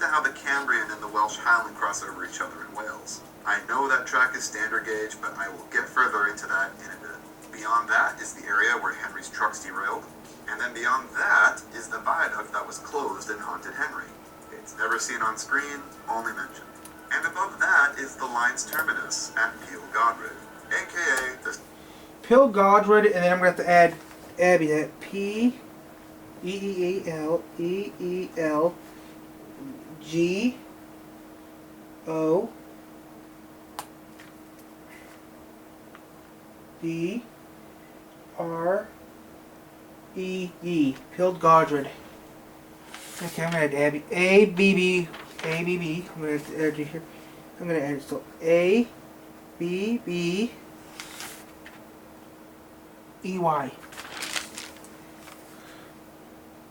to how the Cambrian and the Welsh Highland cross over each other in Wales. I know that track is standard gauge, but I will get further into that in a bit. Beyond that is the area where Henry's trucks derailed, and then beyond that is the viaduct that was closed in Haunted Henry. It's never seen on screen, only mentioned. And above that is the line's terminus at Peel Godred, aka the Peel Godred, and then I'm going to have to add Abbey, that P-E-E-L-E-E-L-G-O-D-R-E-E. Peel Godred. Okay, I'm going to add Abbey. A-B-B. A-B-B. I'm going to add you here. I'm going to add it. So A-B-B-E-Y.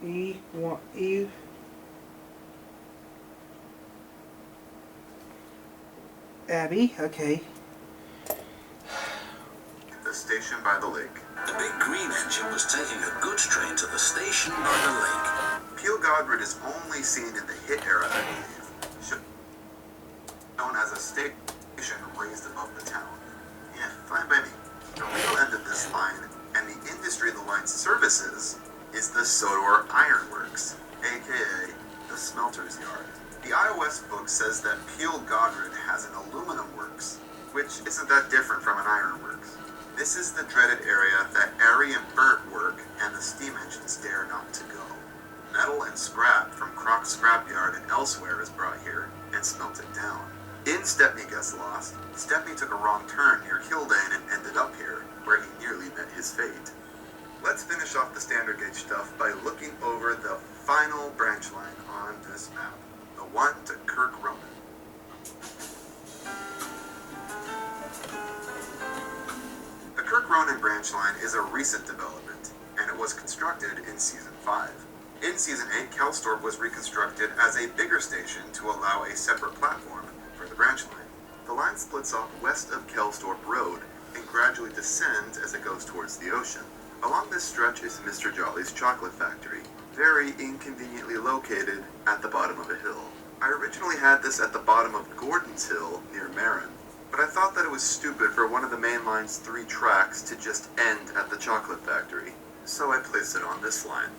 E. Abbey, okay. The station by the lake. The big green engine was taking a goods train to the station by the lake. Peel Godred is only seen in the hit era, I believe. Known as a station raised above the town. Yeah, fine by me. The real end of this line, and the industry the line services, is the Sodor Iron Works, aka the Smelter's Yard. The iOS book says that Peel Godred has an aluminum works, which isn't that different from an iron works. This is the dreaded area that Airy and Burt work and the steam engines dare not to go. Metal and scrap from Croc's scrapyard and elsewhere is brought here and smelted down. In Stepney Gets Lost, Stepney took a wrong turn near Kildane and ended up here, where he nearly met his fate. Let's finish off the standard gauge stuff by looking over the final branch line on this map, the one to Kirk Ronan. The Kirk Ronan branch line is a recent development, and it was constructed in Season 5. In Season 8, Kelsthorpe was reconstructed as a bigger station to allow a separate platform for the branch line. The line splits off west of Kelsthorpe Road and gradually descends as it goes towards the ocean. Along this stretch is Mr. Jolly's chocolate factory, very inconveniently located at the bottom of a hill. I originally had this at the bottom of Gordon's Hill near Marin, but I thought that it was stupid for one of the main line's 3 tracks to just end at the chocolate factory, so I placed it on this line.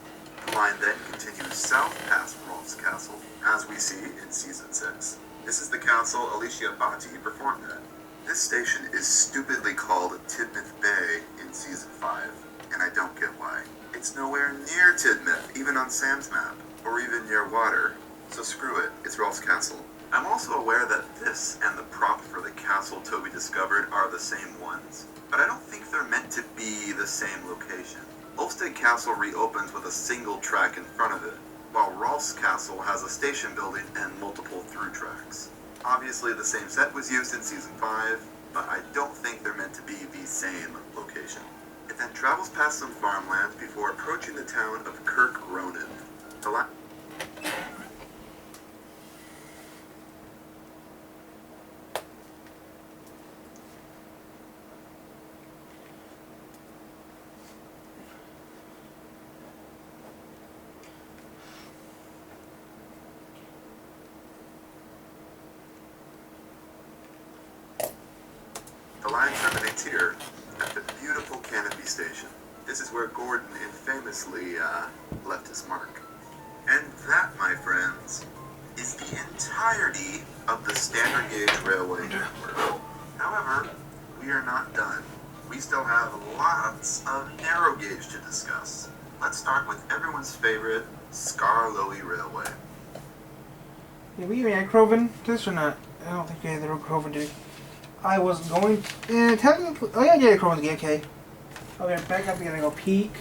The line then continues south past Rolf's Castle, as we see in Season 6. This is the castle Alicia Bhatti performed at. This station is stupidly called Tidmouth Bay in Season 5, and I don't get why. It's nowhere near Tidmouth, even on Sam's map, or even near water, so screw it, it's Rolf's Castle. I'm also aware that this and the prop for the castle Toby discovered are the same ones, but I don't think they're meant to be the same location. Ulfstead Castle reopens with a single track in front of it, while Rolf's Castle has a station building and multiple through tracks. Obviously the same set was used in Season 5, but I don't think they're meant to be the same location. It then travels past some farmlands before approaching the town of Kirk Ronan. The line terminates here at the beautiful Canopy Station. This is where Gordon infamously left his mark. And that, my friends, is the entirety of the standard gauge railway network. However, we are not done. We still have lots of narrow gauge to discuss. Let's start with everyone's favorite Scarloe Railway. Did we even add Crovin to this or not? I don't think we had the Crovin, did we? I was going to, technically, oh yeah, I did a Crovin again, okay. Okay, back up, we're gonna go peek.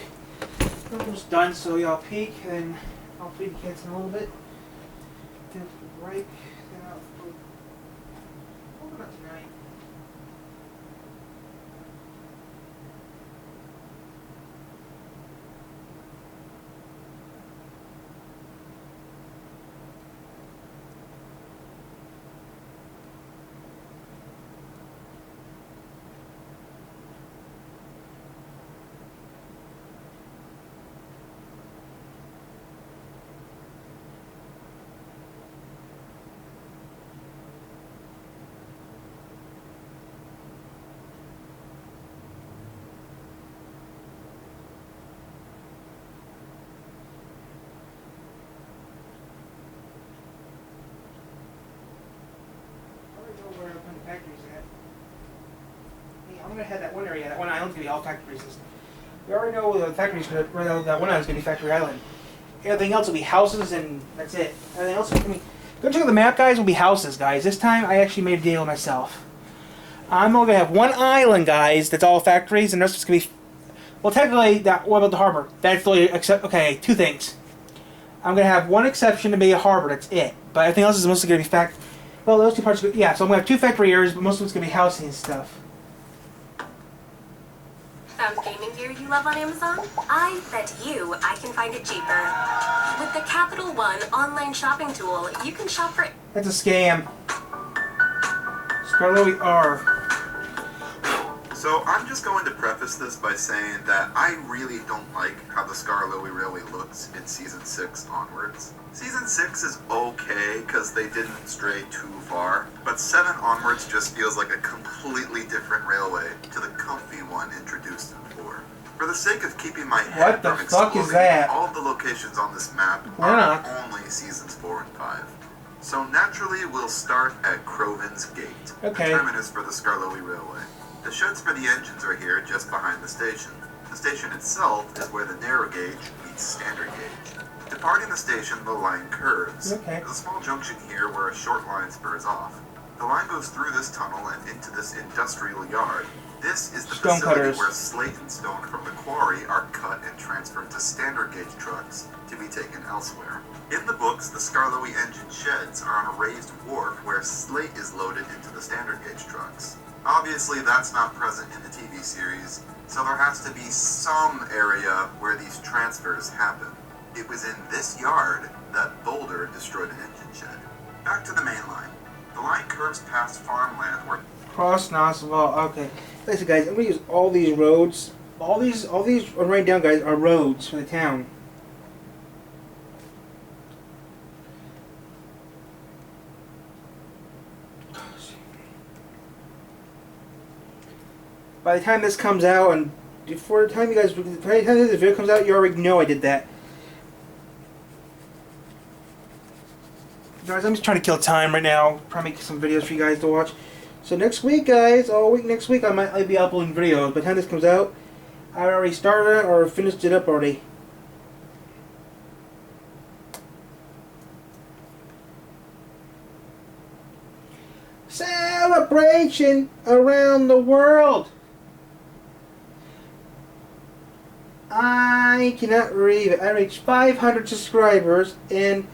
Almost done, so y'all peek, and then I'll feed the kids in a little bit. Then break, then I'll put, what about tonight? gonna have that one area, that one island's gonna be all factories. We already know the factories, that one island's gonna be Factory Island. Everything else will be houses, and that's it. Everything else, I mean, go check out the map, guys. Will be houses, guys. This time, I actually made a deal myself. I'm only gonna have one island, guys. That's all factories, and the rest is gonna be. Well, technically, what about the harbor? That's the only except. Okay, two things. I'm gonna have one exception to be a harbor. That's it. But everything else is mostly gonna be Well, those two parts. Yeah, so I'm gonna have two factory areas, but most of it's gonna be housing and stuff. Found gaming gear you love on Amazon? I bet you I can find it cheaper. With the Capital One online shopping tool, you can shop for... That's a scam. Scarloe R. So I'm just going to preface this by saying that I really don't like how the Scarloe really looks in Season 6 onwards. Season 6 is okay because they didn't stray too far, but 7 onwards just feels like a completely different railway to the comfy one introduced in 4. For the sake of keeping my head from exploding, all of the locations on this map are only Seasons 4 and 5. So naturally we'll start at Crovin's Gate, the terminus for the Scarloe Railway. The sheds for the engines are here just behind the station. The station itself is where the narrow gauge meets standard gauge. Departing the station, the line curves. There's a small junction here where a short line spurs off. The line goes through this tunnel and into this industrial yard. This is the facility where slate and stone from the quarry are cut and transferred to standard gauge trucks to be taken elsewhere. In the books, the Scarloe engine sheds are on a raised wharf where slate is loaded into the standard gauge trucks. Obviously, that's not present in the TV series, so there has to be some area where these transfers happen. It was in this yard that Boulder destroyed an engine shed. Back to the main line. The line curves past farmland where... Cross Nosval. Okay. Listen, guys, I'm gonna use all these roads. All these I'm writing down, guys, are roads for the town. By the time this comes out, and before the time this video comes out, you already know I did that. Guys, I'm just trying to kill time right now. Probably make some videos for you guys to watch. So next week, guys, all week next week, I might be uploading videos. By the time this comes out, I already started it or finished it up already. Celebration around the world. I cannot believe it. I reached 500 subscribers and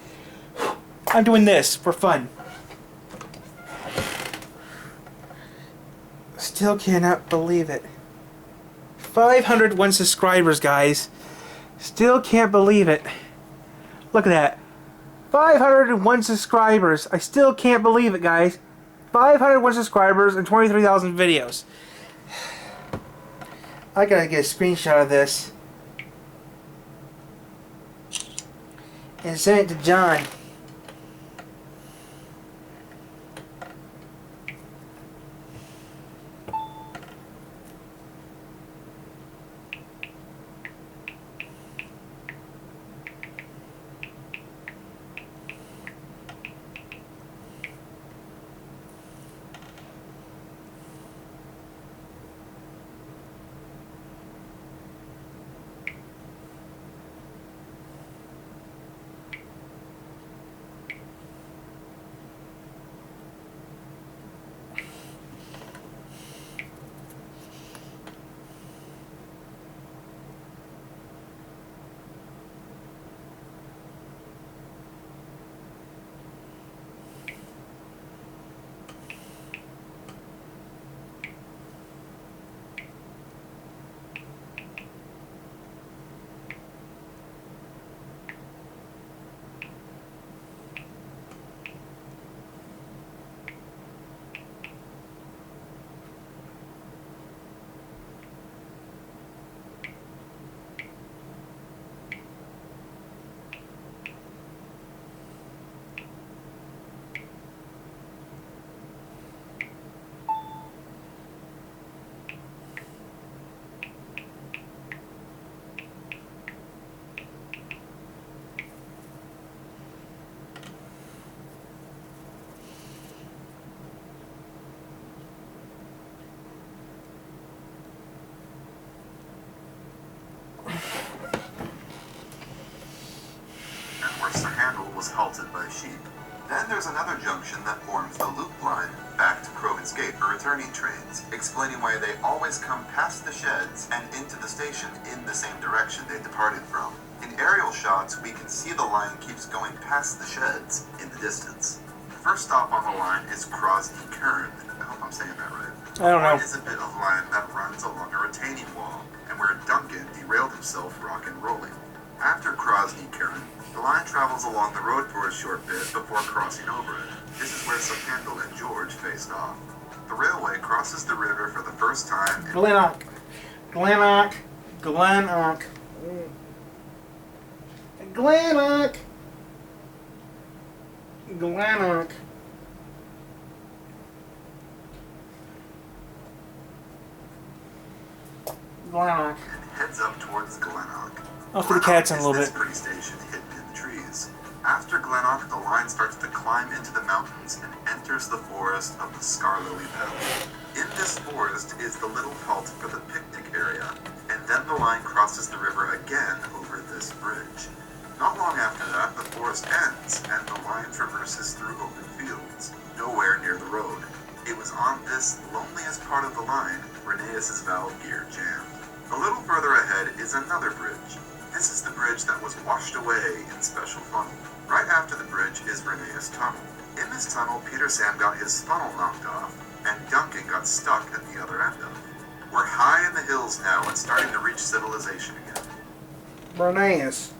I'm doing this for fun. Still cannot believe it. 501 subscribers, guys. Still can't believe it. Look at that. 501 subscribers. I still can't believe it, guys. 501 subscribers and 23,000 videos. I gotta get a screenshot of this and send it to John. halted by sheep. Then there's another junction that forms the loop line back to Crovin's Gate for returning trains, explaining why they always come past the sheds and into the station in the same direction they departed from. In aerial shots, we can see the line keeps going past the sheds in the distance. The first stop on the line is Crosby Kern. I hope I'm saying that right. I don't know. It is a bit of line that runs along a retaining wall, and where Duncan derailed himself rock and rolling. After Crosby Kern, the line travels along the road for a short bit before crossing over it. This is where Sokandel and George faced off. The railway crosses the river for the first time in Glennock. Glennock. Glennock. Glennock. Glennock. Glennock. and heads up towards Glennock. I'll feed the cats in a little Glennock is bit. this pretty station hidden in the trees. After Glennock, the line starts to climb into the mountains and enters the forest of the Scarloe Vale. In this forest is the little halt for the picnic area, and then the line crosses the river again over this bridge. Not long after that, the forest ends, and the line traverses through open fields, nowhere near the road. It was on this loneliest part of the line Rheneas' valve gear jammed. A little further ahead is another bridge. This is the bridge that was washed away in Special Funnel. Right after the bridge is Rheneas Tunnel. In this tunnel, Peter Sam got his funnel knocked off, and Duncan got stuck at the other end of it. We're high in the hills now and starting to reach civilization again. Rheneas.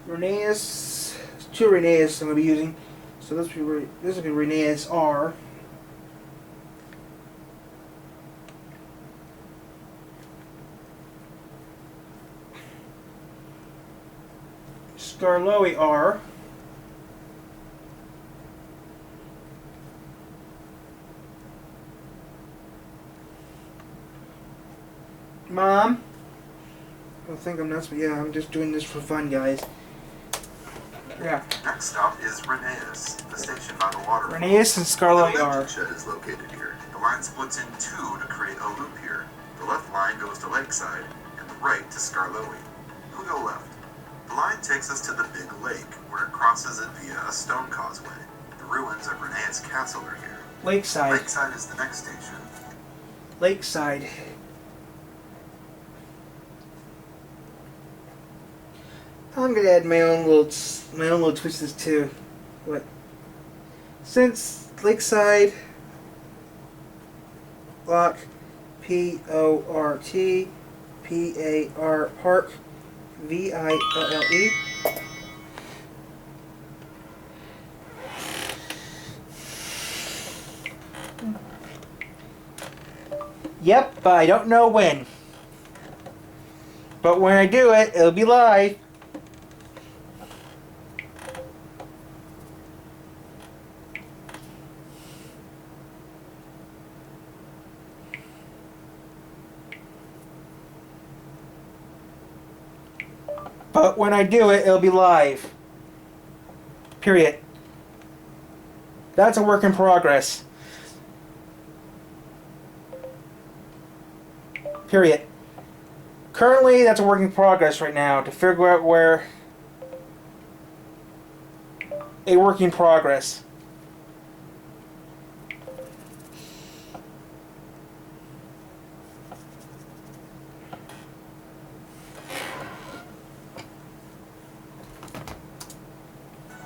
Rheneas. Two Rheneas I'm going to be using. So this will be Rheneas R. Scarloe R. Mom? I think I'm nuts, but yeah, I'm just doing this for fun, guys. Yeah. Next stop is Rheneas, the station by the water. Rheneas and Scarloe The R. engine shed is located here. The line splits in two to create a loop here. The left line goes to Lakeside, and the right to Scarloe. We'll go left. The line takes us to the big lake, where it crosses it via a stone causeway. The ruins of Rheneas Castle are here. Lakeside. Lakeside is the next station. Lakeside. I'm gonna add my own little twists too. What? Since Lakeside Lock P-O-R-T P-A-R Park V-I-L-L-E. Yep, but I don't know when. But when I do it, it'll be live. But when I do it, it'll be live. Period. That's a work in progress. Period. Currently, that's a work in progress right now to figure out where a work in progress.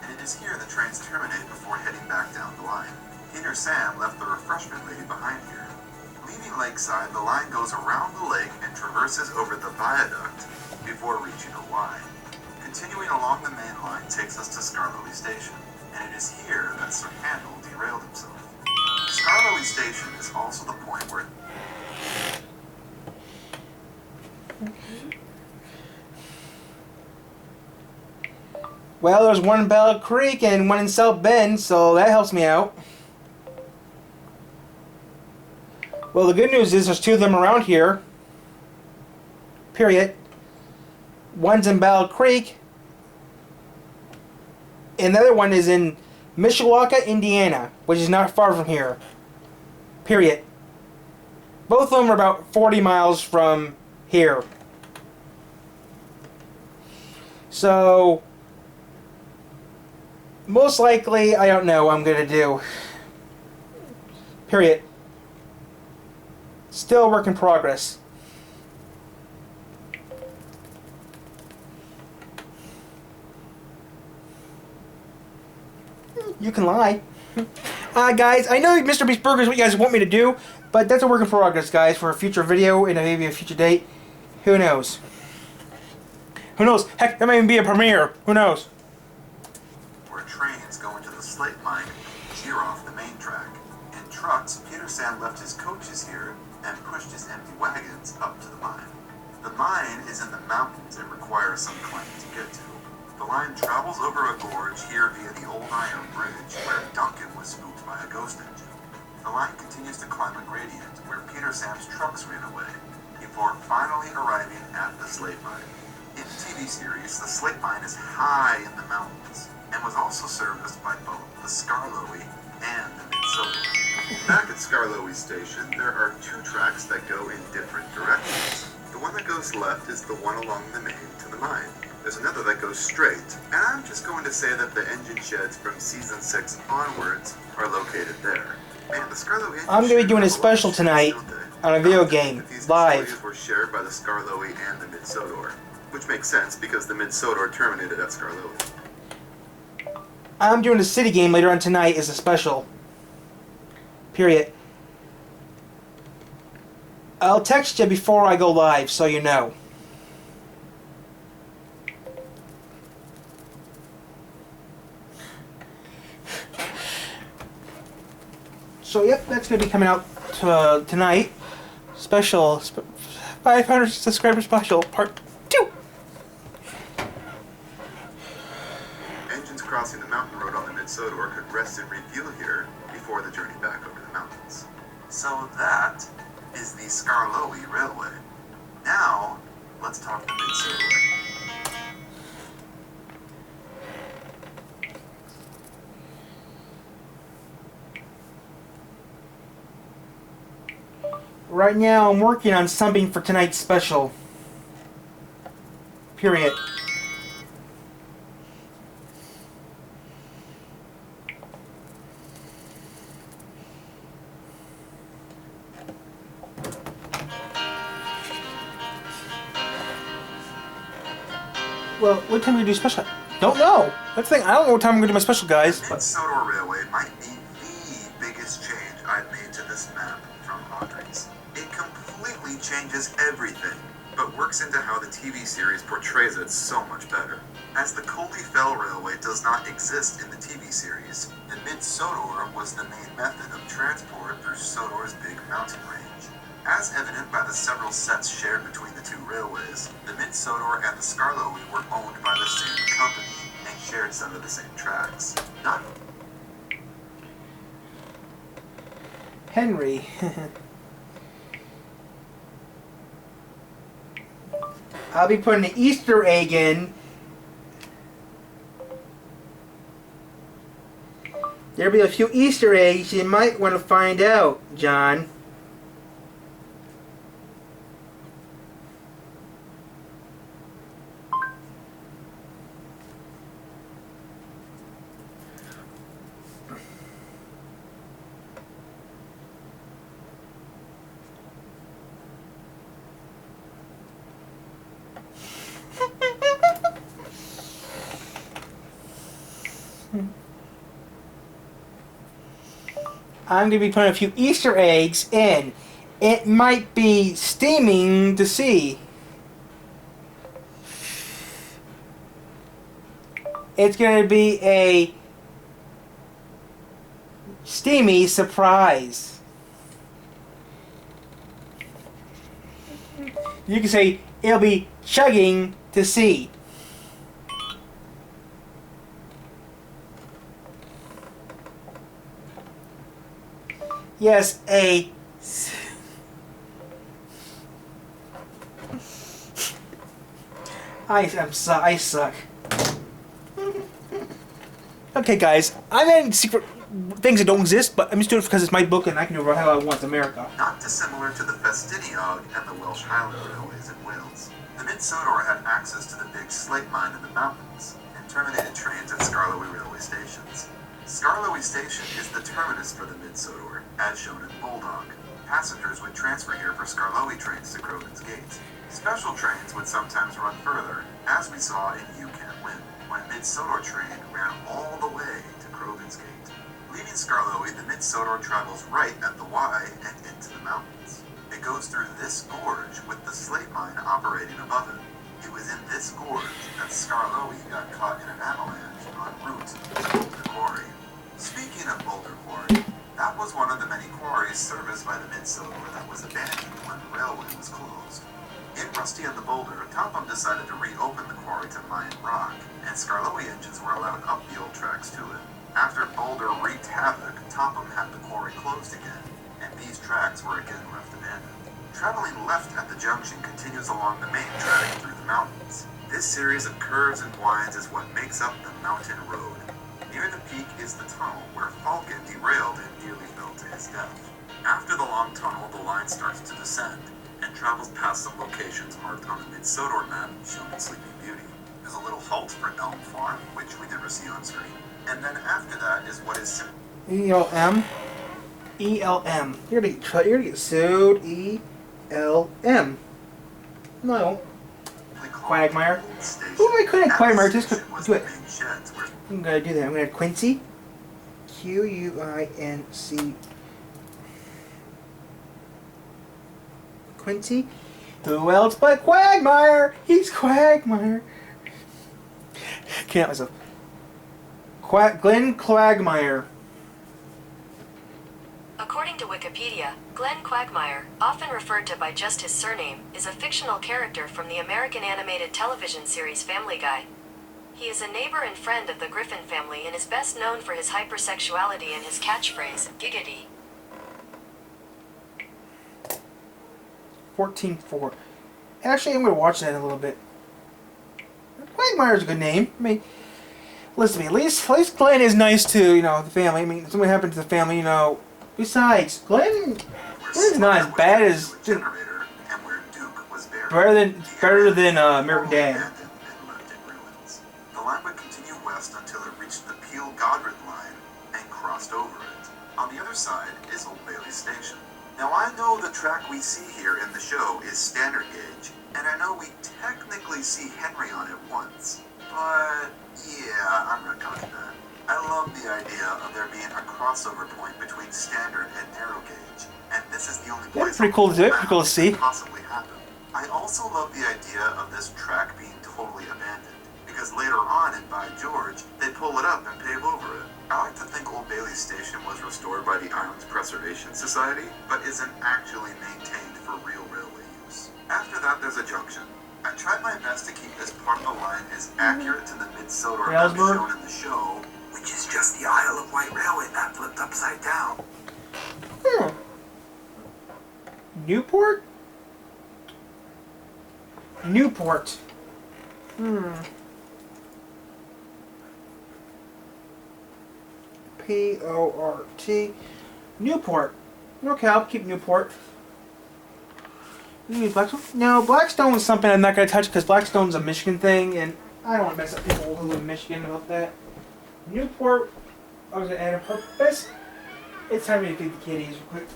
And it is here the trains terminate before heading back down the line. Peter Sam left the refreshment lady behind here. Leaving Lakeside, the line goes around the lake and traverses over the viaduct before reaching a Y. Continuing along the main line takes us to Scarloe Station, and it is here that Sir Handel derailed himself. Scarloe Station is also the point where Well, there's one in Bell Creek and one in South Bend, so that helps me out. Well, the good news is there's two of them around here. Period. One's in Battle Creek. And the other one is in Mishawaka, Indiana, which is not far from here. Period. Both of them are about 40 miles from here. So, Most likely, I don't know what I'm gonna do. Period. Still a work in progress. You can lie. Guys, I know Mr. Beast Burger is what you guys want me to do, but that's a work in progress, guys, for a future video and maybe a future date. Who knows? Who knows? Heck, that might even be a premiere. Who knows? Where trains go into the slate mine and shear off the main track. In trucks, Peter Sam left his coaches here and pushed his empty wagons up to the mine. The mine is in the mountains and requires some climbing to get to. The line travels over a gorge here via the old iron bridge where Duncan was spooked by a ghost engine. The line continues to climb a gradient where Peter Sam's trucks ran away before finally arriving at the slate mine. In the TV series, the slate mine is high in the mountains and was also serviced by both the Scarloe and the Mid-Sodor. Back at Scarloe Station, there are two tracks that go in different directions. The one that goes left is the one along the main to the mine. There's another that goes straight, and I'm just going to say that the engine sheds from Season 6 onwards are located there. Man, the Scarloe engine I'm going to be doing a sheds special tonight on a video game, These live. facilities were shared by the Scarloe and the Mid-Sodor, which makes sense because the Mid-Sodor terminated at Scarloe. I'm doing a city game later on tonight as a special. Period. I'll text you before I go live so you know. So yep, that's going to be coming out tonight. Special 500 subscriber special part 2. Engines crossing the mountain road on the Mid-Sodor could rest and refuel here before the journey back over the mountains. So that is the Scarloe Railway. Now, let's talk the Mid-Sodor. Right now, I'm working on something for tonight's special. Period. Well, what time are we gonna do special? Don't know. That's the thing. I don't know what time I'm gonna do my special, guys. The Mid-Sodor Railway might be the biggest change I've made to this map from Audrey's. It completely changes everything, but works into how the TV series portrays it so much better. As the Coley Fell Railway does not exist in the TV series, the Mid-Sodor was the main method of transport through Sodor's big mountain range. As evident by the several sets shared between the two railways, the Mid-Sodor and the Scarloe were owned by the same company and shared some of the same tracks. Not Henry. I'll be putting an Easter egg in. There'll be a few Easter eggs you might want to find out, John. I'm going to be putting a few Easter eggs in. It might be steaming to see. It's going to be a steamy surprise. You can say it'll be chugging to see. Yes, a... I suck. Okay, guys, I'm adding secret things that don't exist, but I'm just doing it because it's my book and I can do whatever I want. It's America. not dissimilar to the Festiniog and the Welsh Highland Railways in Wales. The Mid-Sodor had access to the big slate mine in the mountains and terminated trains at Scarloe Railway stations. Scarloe Station is the terminus for the Mid-Sodor, as shown in Bulldog. Passengers would transfer here for Scarloe trains to Crovin's Gate. Special trains would sometimes run further, as we saw in You Can't Win, when a Mid-Sodor train ran all the way to Crovin's Gate. Leaving Scarloe, the Mid-Sodor travels right at the Y and into the mountains. It goes through this gorge with the slate mine operating above it. It was in this gorge that Scarloe got caught in an avalanche en route to Boulder Quarry. Speaking of Boulder Quarry, that was one of the many quarries serviced by the Mid-Sodor that was abandoned when the railway was closed. In Rusty and the Boulder, Topham decided to reopen the quarry to mine rock, and Scarloe engines were allowed up the old tracks to it. After Boulder wreaked havoc, Topham had the quarry closed again, and these tracks were again left abandoned. Traveling left at the junction continues along the main track through the mountains. This series of curves and winds is what makes up the mountain road. Near the peak is the tunnel where Falcon derailed and nearly fell to his death. After the long tunnel, the line starts to descend and travels past some locations marked on the Mid-Sodor map shown in Sleeping Beauty. There's a little halt for Elm Farm, which we never see on screen. And then after that is what is ELM. ELM. You're gonna get sued. ELM. No. Quagmire. Oh, I couldn't Quagmire. Just do it. I'm gonna do that. I'm gonna Quincy. Quinc. Quincy. Who else but Quagmire? He's Quagmire. Can't myself. Glenn Quagmire. According to Wikipedia, Glenn Quagmire, often referred to by just his surname, is a fictional character from the American animated television series Family Guy. He is a neighbor and friend of the Griffin family and is best known for his hypersexuality and his catchphrase, giggity. 14-4. Actually, I'm going to watch that in a little bit. Quagmire's a good name. I mean, listen to me. At least Glenn is nice to, the family. I mean, if something happened to the family, Besides, Glenn's not as bad as... Better than American Dad. The line would continue west until it reached the Peel-Godred line and crossed over it. On the other side is Old Bailey Station. Now I know the track we see here in the show is standard gauge, and I know we technically see Henry on it once. But yeah, I'm retconning that. I love the idea of there being a crossover point between standard and narrow gauge, and this is the only place pretty cool to do. Pretty cool to see. Possibly happen. I also love the idea of this track being totally abandoned, because later on in By George, they pull it up and pave over it. I like to think Old Bailey Station was restored by the Islands Preservation Society, but isn't actually maintained for real railway use. After that, there's a junction. I tried my best to keep this part of the line as accurate to the Mid-Sodor map shown in the show, which is just the Isle of Wight Railway map flipped upside down. Newport? Newport. P-O-R-T. Newport. Okay, I'll keep Newport. You need Blackstone? No, Blackstone is something I'm not going to touch because Blackstone's a Michigan thing, and I don't want to mess up people who live in Michigan about that. Newport, I was going to add a purpose. It's time to feed the kitties real quick.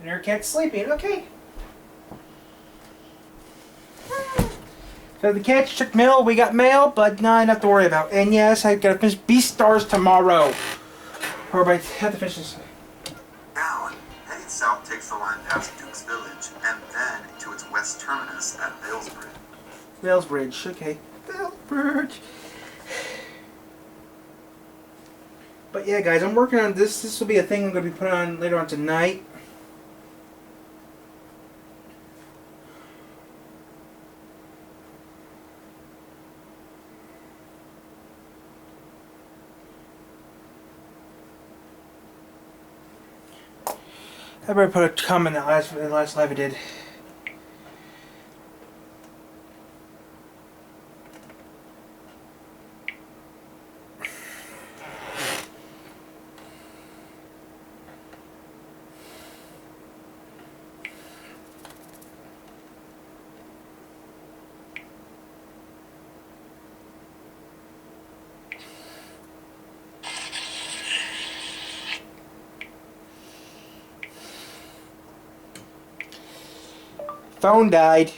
And your cat's sleeping. Okay. So the cat checked mail. We got mail, but nothing to worry about. And yes, I gotta finish Beastars tomorrow. Or I have to finish this. Down, heading south takes the line past Duke's Village and then to its west terminus at Valesbridge. Ellsbridge, okay. Ellsbridge. But yeah, guys, I'm working on this. This will be a thing I'm going to be putting on later on tonight. I better put a comment in the last live I did. Phone died.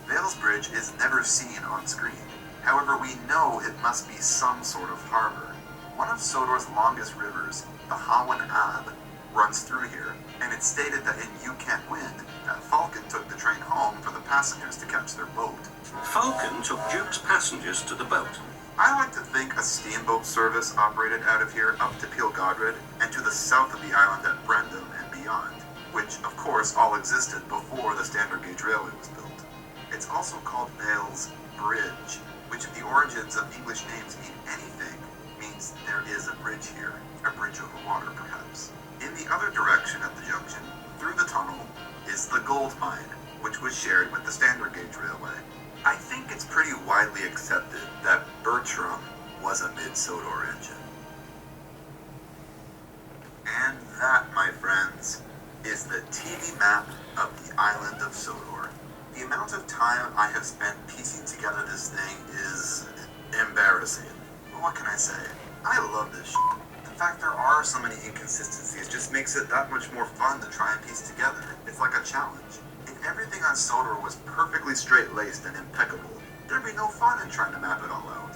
Ellsbridge is never seen on screen. However, we know it must be some sort of harbor. One of Sodor's longest rivers, the Hawan Ab, runs through here, and it's stated that in You Can't Win, that Falcon took the train home for the passengers to catch their boat. Falcon took Duke's passengers to the boat. I like to think a steamboat service operated out of here up to Pilgodred and to the south of the island at Brendam and beyond, which, of course, all existed before the standard gauge railway was built. It's also called Vale's Bridge, which if the origins of English names mean anything, means there is a bridge here, a bridge over water perhaps. In the other direction at the junction, through the tunnel, is the gold mine, which was shared with the standard gauge railway. I think it's pretty widely accepted that Bertram was a mid-Sodor engine. And that, my friends, is the TV map of the island of Sodor. The amount of time I have spent piecing together this thing is embarrassing. But what can I say? I love this shit. The fact there are so many inconsistencies just makes it that much more fun to try and piece together. It's like a challenge. If everything on Sodor was perfectly straight-laced and impeccable, there'd be no fun in trying to map it all out.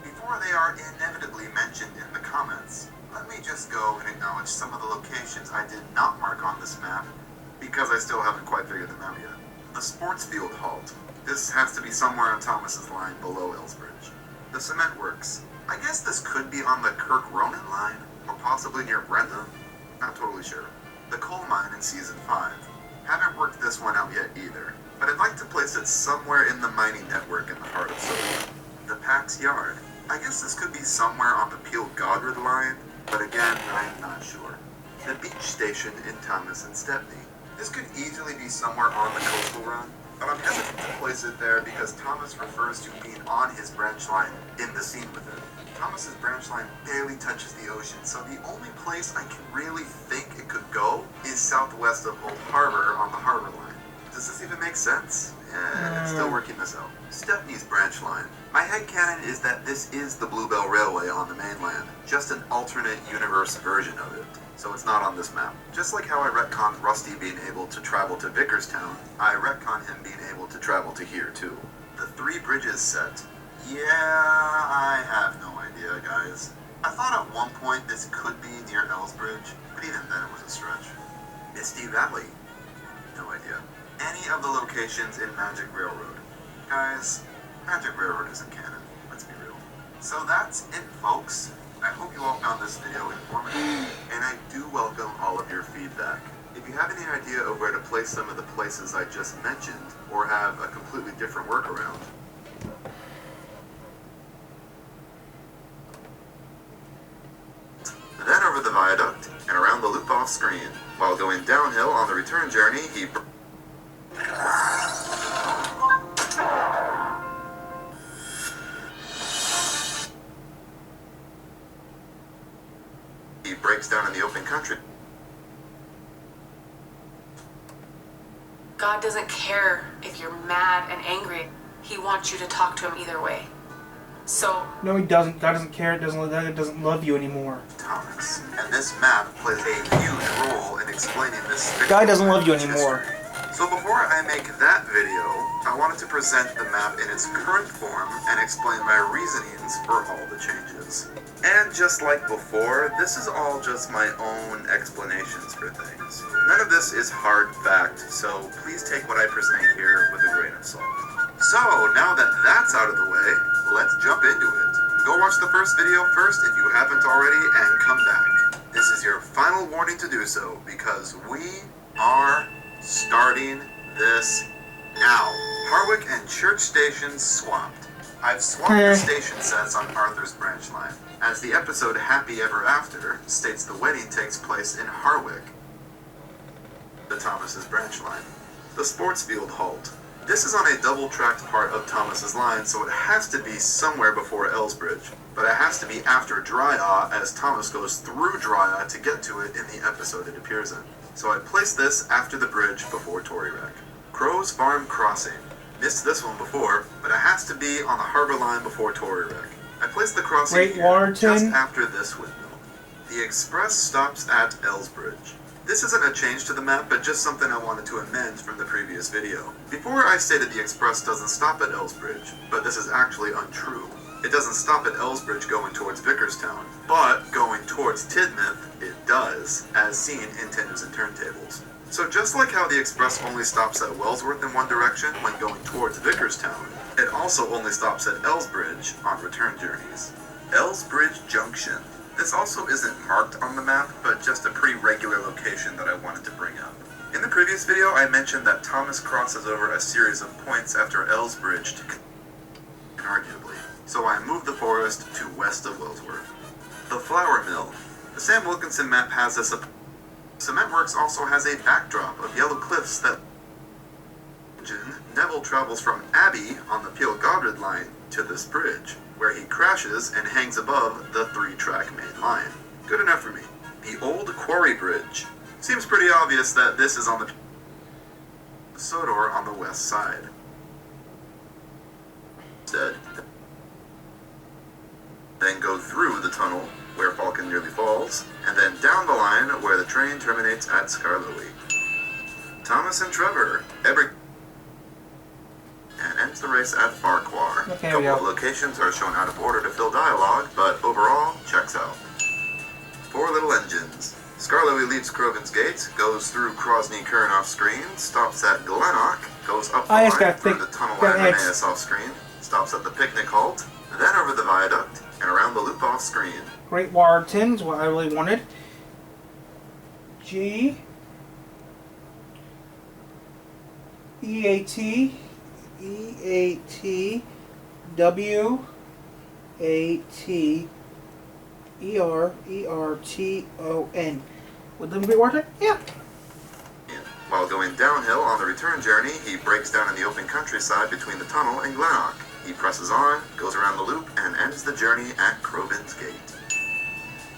Before they are inevitably mentioned in the comments, let me just go and acknowledge some of the locations I did not mark on this map, because I still haven't quite figured them out yet. The sports field halt. This has to be somewhere on Thomas's line below Ellsbridge. The cement works. I guess this could be on the Kirk Ronan line, or possibly near Brenda. Not totally sure. The coal mine in Season 5. Haven't worked this one out yet either, but I'd like to place it somewhere in the mining network in the heart of Sodor. The Pax Yard. I guess this could be somewhere on the Peel-Godred line, but again, I am not sure. The beach station in Thomas and Stepney. This could easily be somewhere on the coastal run, but I'm hesitant to place it there because Thomas refers to being on his branch line in the scene with it. Thomas's branch line barely touches the ocean, so the only place I can really think it could go is southwest of Old Harbor on the harbor line. Does this even make sense? Yeah, still working this out. Stepney's branch line. My headcanon is that this is the Bluebell Railway on the mainland, just an alternate universe version of it. So it's not on this map. Just like how I retconned Rusty being able to travel to Vickerstown, I retcon him being able to travel to here too. The Three Bridges set. Yeah, I have no idea, guys. I thought at one point this could be near Ellsbridge, but even then it was a stretch. Misty Valley. No idea. Any of the locations in Magic Railroad. Guys, Magic Railroad isn't canon. Let's be real. So that's it, folks. I hope you all found this video informative, and I do welcome all of your feedback. If you have any idea of where to place some of the places I just mentioned, or have a completely different workaround, then over the viaduct, and around the loop off screen. While going downhill on the return journey, he... down in the open country. God doesn't care if you're mad and angry. He wants you to talk to him either way. So... No, he doesn't. God doesn't care. God doesn't love you anymore. Thomas. And this map plays a huge role in explaining this. God doesn't love you anymore. History. So before I make that video, I wanted to present the map in its current form and explain my reasonings for all the changes. And just like before, this is all just my own explanations for things. None of this is hard fact, so please take what I present here with a grain of salt. So, now that that's out of the way, let's jump into it. Go watch the first video first if you haven't already, and come back. This is your final warning to do so, because we are starting this now. Harwick and Church Stations swapped. I've swapped the station sets on Arthur's branch line, as the episode Happy Ever After states the wedding takes place in Harwick, the Thomas's branch line. The sports field Halt. This is on a double-tracked part of Thomas's line, so it has to be somewhere before Ellsbridge, but it has to be after Dryaw, as Thomas goes through Dryaw to get to it in the episode it appears in. So I placed this after the bridge before Torrywreck. Crow's Farm Crossing. Missed this one before, but it has to be on the harbor line before Torrywreck. I placed the crossing here, just after this windmill. The express stops at Ellsbridge. This isn't a change to the map, but just something I wanted to amend from the previous video. Before I stated the express doesn't stop at Ellsbridge, but this is actually untrue. It doesn't stop at Ellsbridge going towards Vickerstown, but going towards Tidmouth, it does, as seen in Tinders and Turntables. So just like how the express only stops at Wellsworth in one direction when going towards Vickerstown, it also only stops at Ellsbridge on return journeys. Ellsbridge Junction. This also isn't marked on the map, but just a pretty regular location that I wanted to bring up. In the previous video, I mentioned that Thomas crosses over a series of points after Ellsbridge to arguably, so I moved the forest to west of Wellsworth. The Flour Mill. The Sam Wilkinson map has this. Cement Works also has a backdrop of yellow cliffs that Neville travels from Abbey on the Peel Godred line to this bridge, where he crashes and hangs above the 3-track main line. Good enough for me. The Old Quarry Bridge. Seems pretty obvious that this is on the Sodor on the west side. Instead, then go through the tunnel where Falcon nearly falls, and then down the line where the train terminates at Scarloe. Thomas and Trevor, and ends the race at Farquhar. A couple of locations are shown out of order to fill dialogue, but overall, checks out. 4 little engines. Scarloe leaves Crovin's Gate, goes through Crosney Kern off screen, stops at Glennock, goes up the line through the tunnel at Linnaeus off screen, stops at the picnic halt, then over the viaduct, and around the loop off screen. Great Warrenton's what I really wanted. G E-A-T E-A-T W-A-T E-R-E-R-T-O-N. Would them Great Warrenton? Yeah. While going downhill on the return journey, he breaks down in the open countryside between the tunnel and Glennock. He presses on, goes around the loop, and ends the journey at Crovin's Gate.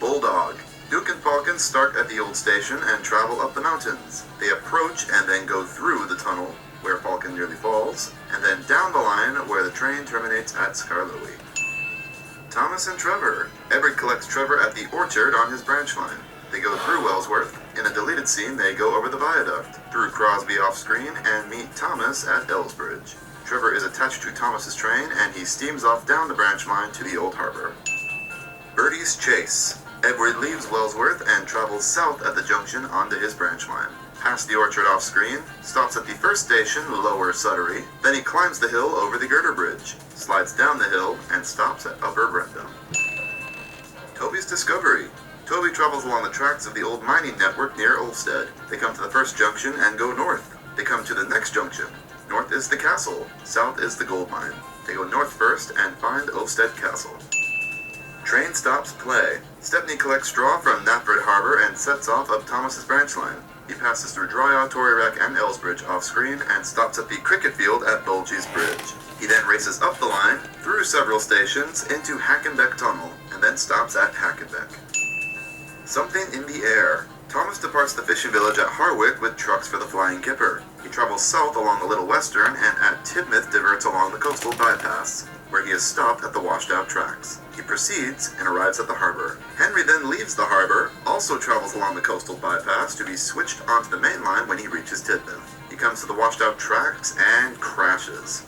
Bulldog. Duke and Falcon start at the old station and travel up the mountains. They approach and then go through the tunnel, where Falcon nearly falls, and then down the line where the train terminates at Scarloe. Thomas and Trevor. Edward collects Trevor at the orchard on his branch line. They go through Wellsworth. In a deleted scene, they go over the viaduct, through Crosby off-screen, and meet Thomas at Ellsbridge. Trevor is attached to Thomas's train, and he steams off down the branch line to the old harbor. Birdie's Chase. Edward leaves Wellsworth and travels south at the junction onto his branch line. Past the orchard off-screen, stops at the first station, Lower Suttery, then he climbs the hill over the girder bridge, slides down the hill, and stops at Upper Brendam. Toby's Discovery. Toby travels along the tracks of the old mining network near Olstead. They come to the first junction and go north. They come to the next junction. North is the castle, south is the gold mine. They go north first and find Olstead Castle. Train stops play. Stepney collects straw from Knapford Harbor and sets off up Thomas's branch line. He passes through Dryaw, Torrywreck, and Ellsbridge off-screen and stops at the cricket field at Bulgy's Bridge. He then races up the line, through several stations, into Hackenbeck Tunnel, and then stops at Hackenbeck. Something in the air. Thomas departs the fishing village at Harwick with trucks for the Flying Kipper. He travels south along the Little Western and at Tidmouth diverts along the coastal bypass, where he is stopped at the washed-out tracks. He proceeds and arrives at the harbor. Henry then leaves the harbor, also travels along the coastal bypass to be switched onto the main line when he reaches Tidmouth. He comes to the washed-out tracks and crashes.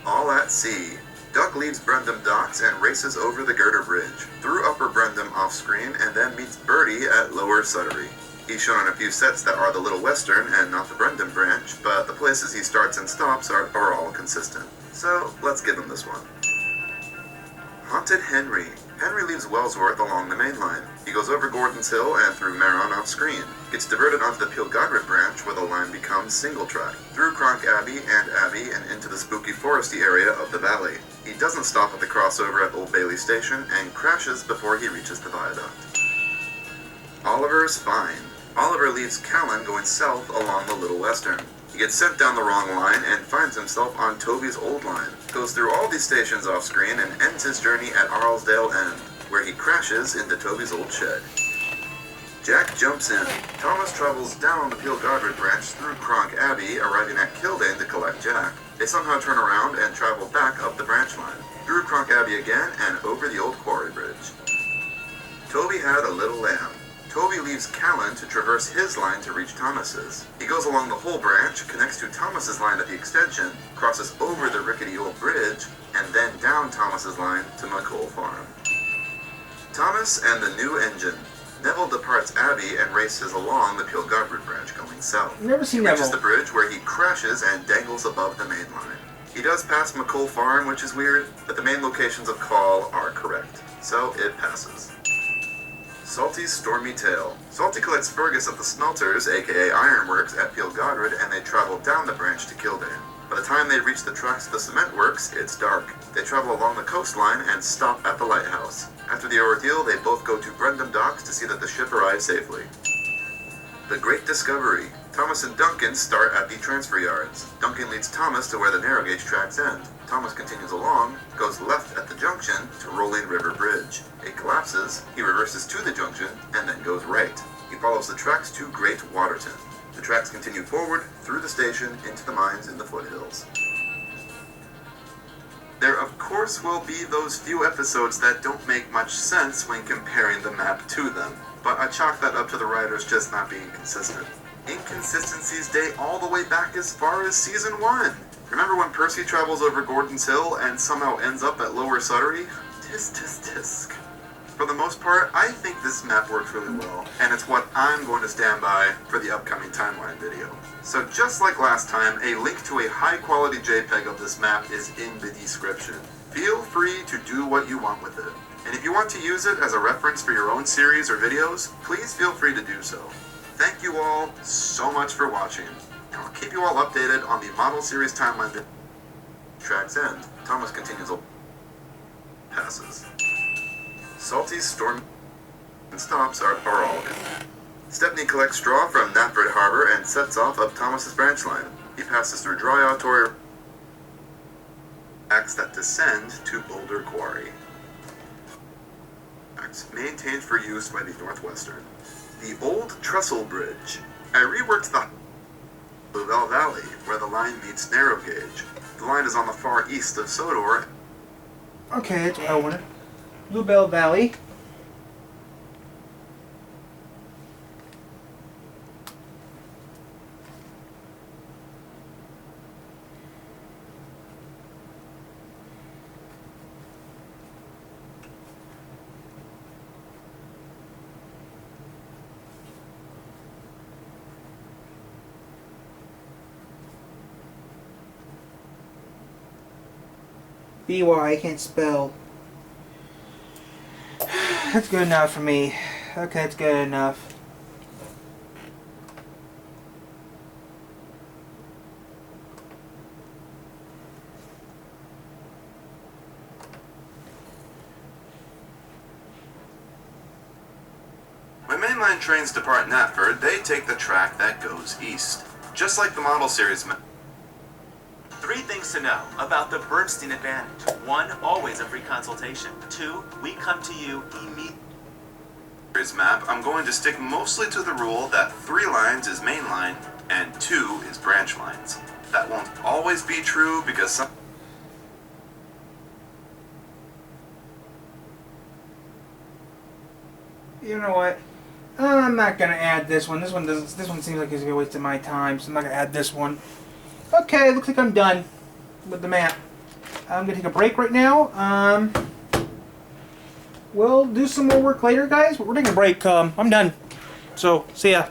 All at sea. Duck leaves Brendam docks and races over the Girder Bridge, through Upper Brendam off-screen, and then meets Bertie at Lower Suttery. He's shown on a few sets that are the Little Western and not the Brendam branch, but the places he starts and stops are all consistent. So, let's give him this one. Haunted Henry. Henry leaves Wellsworth along the main line. He goes over Gordon's Hill and through Maron off-screen. Gets diverted onto the Pilgodred branch where the line becomes single track, through Cronk Abbey and into the spooky foresty area of the Valley. He doesn't stop at the crossover at Old Bailey Station and crashes before he reaches the viaduct. Oliver's Fine. Oliver leaves Callan going south along the Little Western. He gets sent down the wrong line and finds himself on Toby's old line. Goes through all these stations off-screen and ends his journey at Arlesdale End, where he crashes into Toby's old shed. Jack jumps in. Thomas travels down the Pilgodred branch through Cronk Abbey, arriving at Kildane to collect Jack. They somehow turn around and travel back up the branch line, through Cronk Abbey again and over the old quarry bridge. Toby had a little lamb. Toby leaves Callan to traverse his line to reach Thomas's. He goes along the whole branch, connects to Thomas's line at the extension, crosses over the rickety old bridge, and then down Thomas's line to McColl Farm. Thomas and the new engine. Neville departs Abbey and races along the Pilgodred branch going south. Never seen He reaches Neville. the bridge where he crashes and dangles above the main line. He does pass McColl Farm, which is weird, but the main locations of call are correct, so it passes. Salty's Stormy Tale. Salty collects Fergus at the smelters, aka Ironworks, at Pilgodred, and they travel down the branch to Kildane. By the time they reach the tracks of the cement works, it's dark. They travel along the coastline and stop at the lighthouse. After the ordeal, they both go to Brendam docks to see that the ship arrives safely. The Great Discovery. Thomas and Duncan start at the transfer yards. Duncan leads Thomas to where the narrow gauge tracks end. Thomas continues along, goes left at the junction to Rolling River Bridge. It collapses, he reverses to the junction, and then goes right. He follows the tracks to Great Waterton. The tracks continue forward through the station into the mines in the foothills. There of course will be those few episodes that don't make much sense when comparing the map to them, but I chalk that up to the writers just not being consistent. Inconsistencies date all the way back as far as Season 1. Remember when Percy travels over Gordon's Hill and somehow ends up at Lower Suttery? Tisk tisk tisk. For the most part, I think this map works really well, and it's what I'm going to stand by for the upcoming timeline video. So just like last time, a link to a high-quality JPEG of this map is in the description. Feel free to do what you want with it. And if you want to use it as a reference for your own series or videos, please feel free to do so. Thank you all so much for watching, and I'll keep you all updated on the model series timeline. Tracks end. Thomas continues passes. Salty's Storm and stops are all. Stepney collects straw from Knapford Harbor and sets off up Thomas's branch line. He passes through Dry Autory tracks that descend to Boulder Quarry. Maintained for use by the Northwestern. The Old Trestle Bridge. I reworked the Vale Valley, where the line meets narrow gauge. The line is on the far east of Sodor. Okay, that's what I wanted. Bluebell Valley. BY, I can't spell. That's good enough for me. Okay, that's good enough. When mainline trains depart Knapford, they take the track that goes east. Just like the model series map. 3 things to know about the Bernstein Advantage. 1, always a free consultation. 2, we come to you immediately. map, I'm going to stick mostly to the rule that 3 lines is main line and 2 is branch lines. That won't always be true because some You know what? I'm not gonna add this one. This one doesn't. This one seems like it's gonna be a waste of my time, so I'm not gonna add this one. Okay, looks like I'm done with the map. I'm gonna take a break right now. We'll do some more work later, guys. But we're taking a break. I'm done. So see ya.